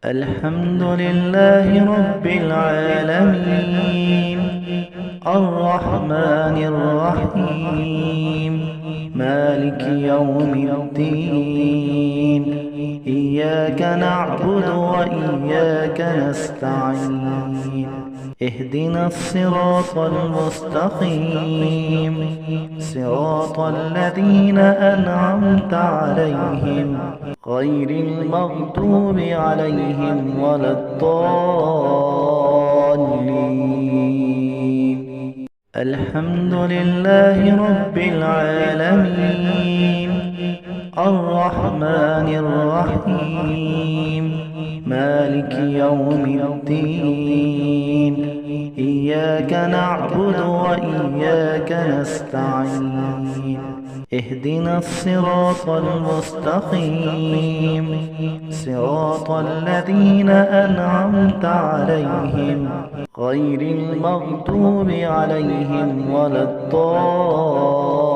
الحمد لله رب العالمين، الرحمن الرحيم، مالك يوم الدين. إياك نعبد وإياك نستعين، اهدنا الصراط المستقيم، صراط الذين أنعمت عليهم غير المغضوب عليهم ولا الضالين. الحمد لله رب العالمين، الرحمن الرحيم، مالك يوم الدين. إياك نعبد وإياك نستعين، اهدنا الصراط المستقيم، صراط الذين أنعمت عليهم غير المغضوب عليهم ولا الضالين.